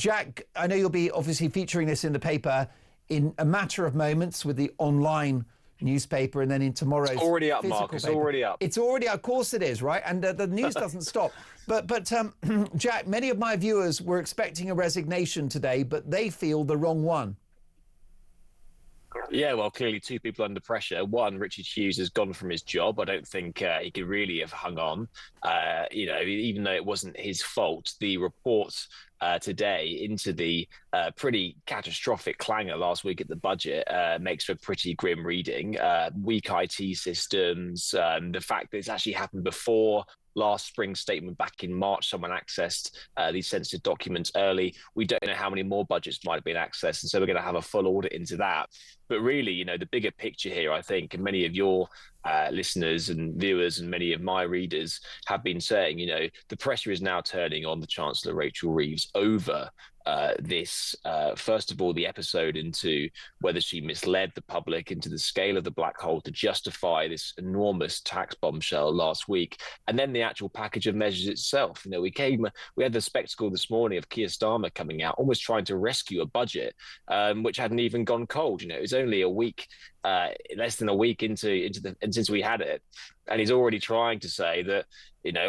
Jack, I know you'll be obviously featuring this in the paper in a matter of moments with the online newspaper, and then in tomorrow's it's already up, physical Mark. It's paper. already up. It's already, of course it is, right? And the news doesn't stop. But Jack, many of my viewers were expecting a resignation today, but they feel the wrong one. Yeah, well, clearly two people under pressure. One, Richard Hughes has gone from his job. I don't think he could really have hung on, even though it wasn't his fault. The reports today into the pretty catastrophic clangor last week at the budget makes for pretty grim reading. Weak IT systems, the fact that it's actually happened before last spring's statement back in March, someone accessed these sensitive documents early. We don't know how many more budgets might have been accessed, and so we're going to have a full audit into that. But really, the bigger picture here, I think, and many of your listeners and viewers and many of my readers have been saying, the pressure is now turning on the Chancellor Rachel Reeves over this, first of all, the episode into whether she misled the public into the scale of the black hole to justify this enormous tax bombshell last week, and then the actual package of measures itself. We had the spectacle this morning of Keir Starmer coming out, almost trying to rescue a budget which hadn't even gone cold. It was only a week, less than a week into since we had it, and he's already trying to say that,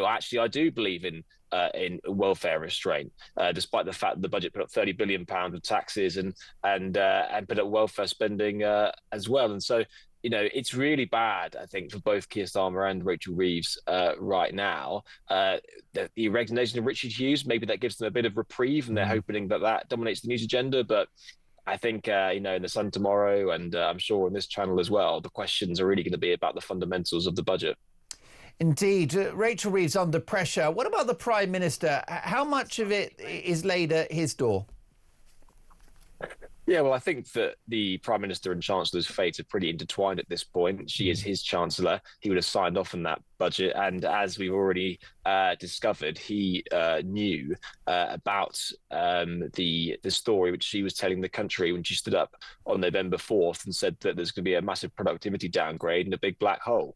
actually I do believe in welfare restraint, despite the fact that the budget put up £30 billion of taxes and put up welfare spending as well. And so, it's really bad, I think, for both Keir Starmer and Rachel Reeves right now. The resignation of Richard Hughes, maybe that gives them a bit of reprieve, and they're hoping that dominates the news agenda. But I think, in the Sun tomorrow, and I'm sure on this channel as well, the questions are really going to be about the fundamentals of the budget. Indeed. Rachel Reeves under pressure. What about the Prime Minister? How much of it is laid at his door? Yeah, well, I think that the Prime Minister and Chancellor's fate are pretty intertwined at this point. She is his Chancellor. He would have signed off on that budget. And as we've already discovered, he knew about the story which she was telling the country when she stood up on November 4th and said that there's going to be a massive productivity downgrade and a big black hole.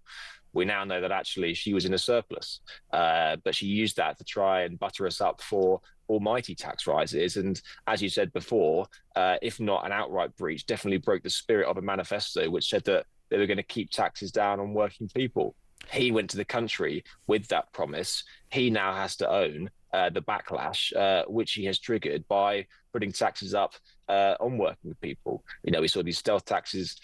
We now know that actually she was in a surplus, but she used that to try and butter us up for almighty tax rises. And as you said before, if not an outright breach, definitely broke the spirit of a manifesto which said that they were going to keep taxes down on working people. He went to the country with that promise. He now has to own the backlash, which he has triggered by putting taxes up on working people. We saw these stealth taxes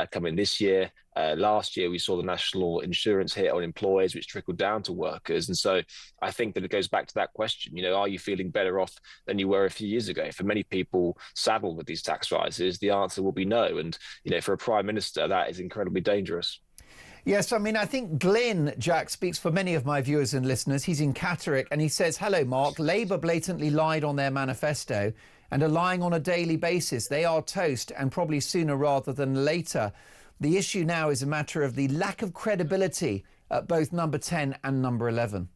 come in this year. Last year, we saw the national insurance hit on employers, which trickled down to workers. And so I think that it goes back to that question, are you feeling better off than you were a few years ago? For many people saddled with these tax rises, the answer will be no. And, for a Prime Minister, that is incredibly dangerous. Yes, I think Glyn, Jack, speaks for many of my viewers and listeners. He's in Catterick and he says, hello, Mark. Labour blatantly lied on their manifesto and are lying on a daily basis. They are toast, and probably sooner rather than later. The issue now is a matter of the lack of credibility at both number 10 and number 11.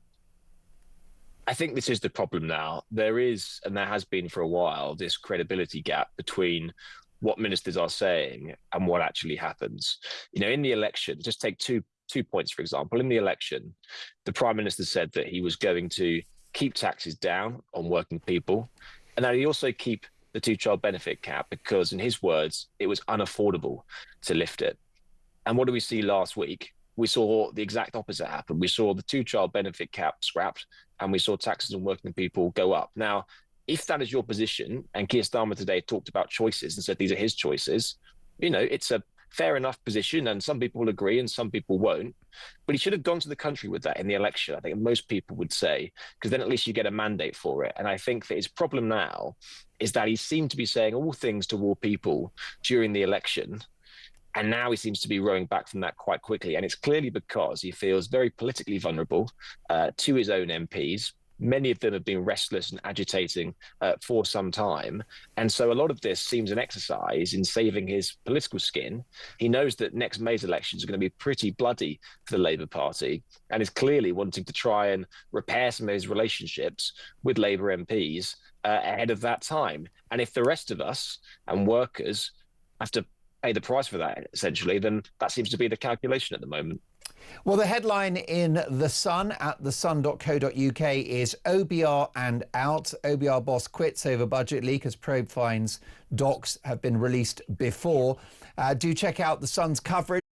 I think this is the problem now. There is, and there has been for a while, this credibility gap between what ministers are saying and what actually happens. In the election, just take two points, for example. In the election, the Prime Minister said that he was going to keep taxes down on working people, and that he'd also keep the two-child benefit cap because, in his words, it was unaffordable to lift it. And what do we see last week? We saw the exact opposite happen. We saw the two-child benefit cap scrapped, and we saw taxes on working people go up. Now, if that is your position, and Keir Starmer today talked about choices and said these are his choices, it's a fair enough position, and some people will agree and some people won't. But he should have gone to the country with that in the election, I think most people would say, because then at least you get a mandate for it. And I think that his problem now is that he seemed to be saying all things to all people during the election, and now he seems to be rowing back from that quite quickly. And it's clearly because he feels very politically vulnerable to his own MPs. Many of them have been restless and agitating for some time. And so a lot of this seems an exercise in saving his political skin. He knows that next May's elections are going to be pretty bloody for the Labour Party, and is clearly wanting to try and repair some of his relationships with Labour MPs ahead of that time. And if the rest of us and workers have to pay the price for that, essentially, then that seems to be the calculation at the moment. Well, the headline in The Sun at thesun.co.uk is OBR and out. OBR boss quits over budget leak as probe finds docs have been released before. Do check out The Sun's coverage.